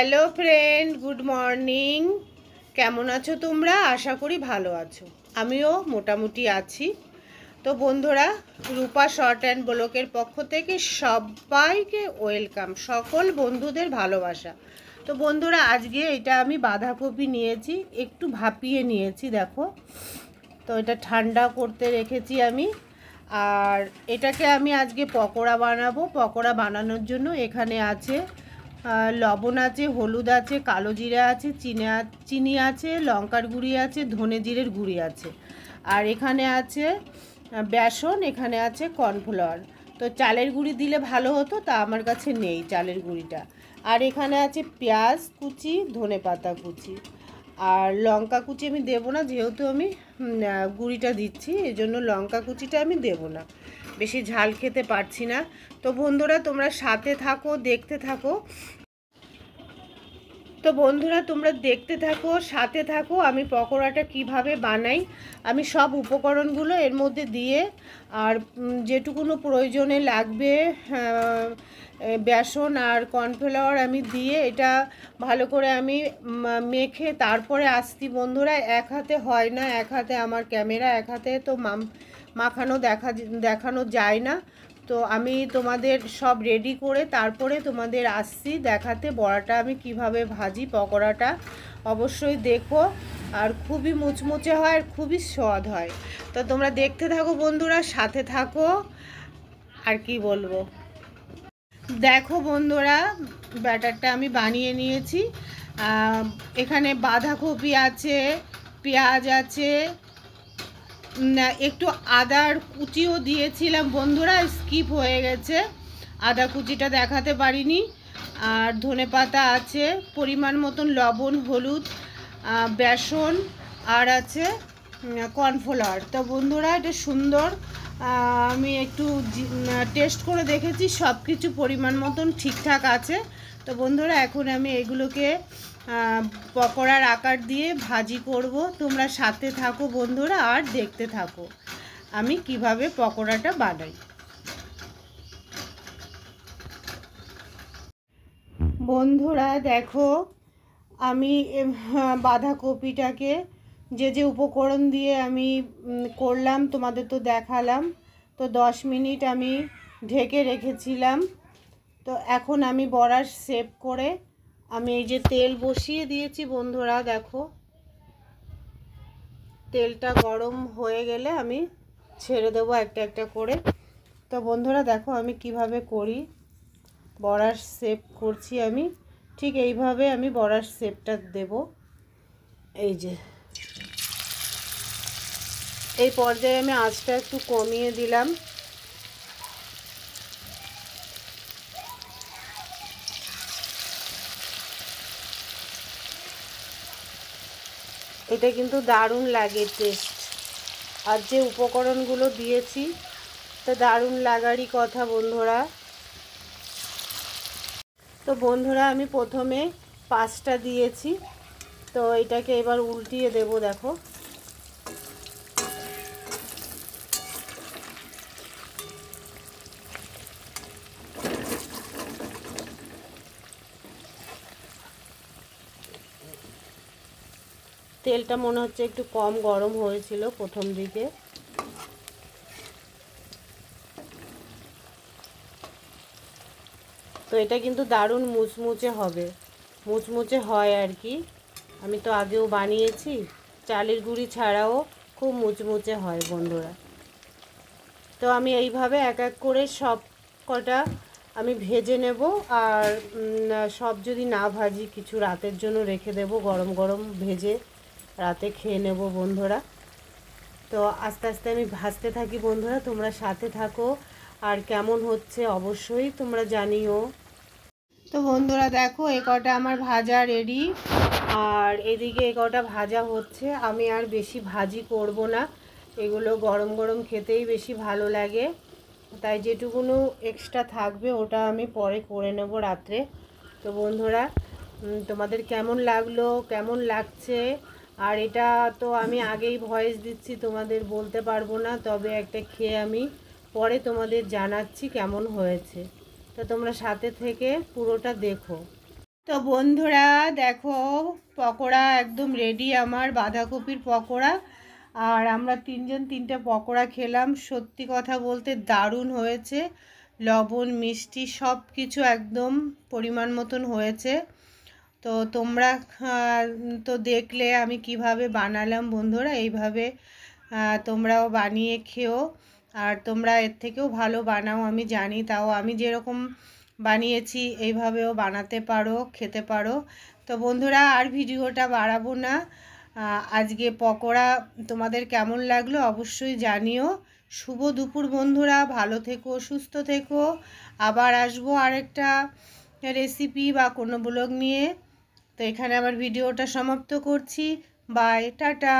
Hello friend, good morning. কেমন আছো তোমরা? আশা করি ভালো আছো। আমিও মোটামুটি আছি। তো বন্ধুরা, রূপা শর্ট অ্যান্ড ব্লকের পক্ষ থেকে সবাইকে ওয়েলকাম, সকল বন্ধুদের ভালোবাসা। তো বন্ধুরা, আজকে এটা আমি বাঁধাকপি নিয়েছি, একটু ভাপিয়ে নিয়েছি দেখো। তো এটা ঠান্ডা করতে রেখেছি আমি। আর এটাকে আমি আজকে পকোড়া বানাবো। পকোড়া বানানোর জন্য এখানে আছে লবণ আছে, হলুদ আছে, কালো জিরা আছে, চিনি আছে, লঙ্কার গুঁড়ি আছে, ধনে জিরের গুঁড়ি আছে। আর এখানে আছে বেসন, এখানে আছে কর্নফ্লাওয়ার। তো চালের গুঁড়ি দিলে ভালো হতো, তা আমার কাছে নেই চালের গুঁড়িটা। আর এখানে আছে পেঁয়াজ কুচি, ধনে পাতা কুচি। আর লঙ্কা কুচি আমি দেবো না, যেহেতু আমি গুঁড়িটা দিচ্ছি, এই জন্য লঙ্কা কুচিটা আমি দেবো না, বেশি ঝাল খেতে পারছি না। তো বন্ধুরা, তোমরা সাথে থাকো, দেখতে থাকো। তো বন্ধুরা, তোমরা দেখতে থাকো, সাথে থাকো আমি পকোড়াটা কিভাবে বানাই। আমি সব উপকরণগুলো এর মধ্যে দিয়ে, আর যেটুকুনো প্রয়োজনে লাগবে বেসন আর কর্নফ্লাওয়ার আমি দিয়ে এটা ভালো করে আমি মেখে তারপরে আসছি। বন্ধুরা, এক হাতে হয় না, এক হাতে আমার ক্যামেরা, এক হাতে তো দেখানো যায় না। তো আমি তোমাদের সব রেডি করে তারপরে তোমাদের আসছি দেখাতে বড়াটা আমি কিভাবে ভাজি। পকোড়াটা অবশ্যই দেখো, আর খুবই মুচমুচে হয় আর খুবই স্বাদ হয়। তো তোমরা দেখতে থাকো বন্ধুরা, সাথে থাকো। আর কি বলবো, দেখো বন্ধুরা, ব্যাটারটা আমি বানিয়ে নিয়েছি। এখানে বাঁধাকপি আছে, পেঁয়াজ আছে, একটু আদার কুচিও দিয়েছিলাম বন্ধুরা, স্কিপ হয়ে গেছে, আদা কুচিটা দেখাতে পারিনি। আর ধনে পাতা আছে, পরিমাণ মতন লবণ, হলুদ, বেসন, আর আছে কর্নফ্লাওয়ার। তো বন্ধুরা, এটা সুন্দর, আমি একটু টেস্ট করে দেখেছি, সব কিছু পরিমাণ মতন ঠিকঠাক আছে। তো বন্ধুরা, এখন আমি এগুলোকে পকোড়ার আকার দিয়ে ভাজি করব। তোমরা সাথে থাকো বন্ধুরা, আর দেখতে থাকো আমি কিভাবে পকোড়াটা বানাই। বন্ধুরা দেখো, আমি বাঁধাকপিটাকে যে যে উপকরণ দিয়ে আমি করলাম তোমাদের তো দেখালাম। তো 10 মিনিট আমি ঢেকে রেখেছিলাম। তো এখন আমি বড়ার শেপ করে আমি এই যে তেল বসিয়ে দিয়েছি বন্ধুরা, দেখো তেলটা গরম হয়ে গেলে আমি ছেড়ে দেবো একটা একটা করে। তো বন্ধুরা দেখো আমি কিভাবে করি, বড়ার শেপ করছি আমি, ঠিক এইভাবে আমি বড়ার শেপটা দেব। এই যে এই পর্যায়ে আমি আঁচটা একটু কমিয়ে দিলাম। এটা কিন্তু দারুণ লাগে টেস্ট, আর যে উপকরণগুলো দিয়েছি তো দারুণ লাগারই কথা বন্ধুরা। তো বন্ধুরা, আমি প্রথমে 5টা দিয়েছি, তো এটাকে এবার উল্টিয়ে দেব। দেখো তেলটা মনে হচ্ছে একটু কম গরম হয়েছিল প্রথম দিকে। তো এটা কিন্তু দারুণ মুচমুচে হবে, মুচমুচে হয় আর কি। আমি তো আগেও বানিয়েছি, চালের গুঁড়ি ছাড়াও খুব মুচমুচে হয় বন্ধুরা। তো আমি এইভাবে এক এক করে সব কটা আমি ভেজে নেব। আর সব যদি না ভাজি, কিছু রাতের জন্য রেখে দেব, গরম গরম ভেজে রাতে খেয়ে নেব বন্ধুরা। তো আস্তে আস্তে আমি ভাজতে থাকি বন্ধুরা, তোমরা সাথে থাকো। আর কেমন হচ্ছে অবশ্যই তোমরা জানিও। তো বন্ধুরা দেখো, এ কটা আমার ভাজা রেডি, আর এদিকে এ কটা ভাজা হচ্ছে। আমি আর বেশি ভাজি করব না, এগুলো গরম গরম খেতেই বেশি ভালো লাগে, তাই যেটুকুনো এক্সট্রা থাকবে ওটা আমি পরে করে নেব রাত্রে। তো বন্ধুরা, তোমাদের কেমন লাগলো, কেমন লাগছে? আর এটা তো আমি আগেই ভয়েস দিচ্ছি, তোমাদের বলতে পারবো না, তবে একটা খেয়ে আমি পরে তোমাদের জানাচ্ছি কেমন হয়েছে। তো তোমরা সাথে থেকে পুরোটা দেখো। তো বন্ধুরা দেখো, পকোড়া একদম রেডি আমার, বাঁধাকপির পকোড়া। আর আমরা তিনজন তিনটে পকোড়া খেলাম। সত্যি কথা বলতে দারুণ হয়েছে, লবণ মিষ্টি সব কিছু একদম পরিমাণ মতন হয়েছে। তো তোমরা তো দেখলে আমি কিভাবে বানালাম বন্ধুরা, এইভাবে তোমরাও বানিয়ে খেও। আর তোমরা এর থেকেও ভালো বানাও আমি জানি, তাও আমি যেরকম বানিয়েছি এইভাবেও বানাতে পারো, খেতে পারো। তো বন্ধুরা আর ভিডিওটা বাড়াবো না। আজকে পকোড়া তোমাদের কেমন লাগলো অবশ্যই জানিও। শুভ দুপুর বন্ধুরা, ভালো থেকো, সুস্থ থেকো। আবার আসবো আরেকটা রেসিপি বা কোনো ব্লগ নিয়ে। তো এখানে আমার ভিডিওটা সমাপ্ত করছি। Bye, tata.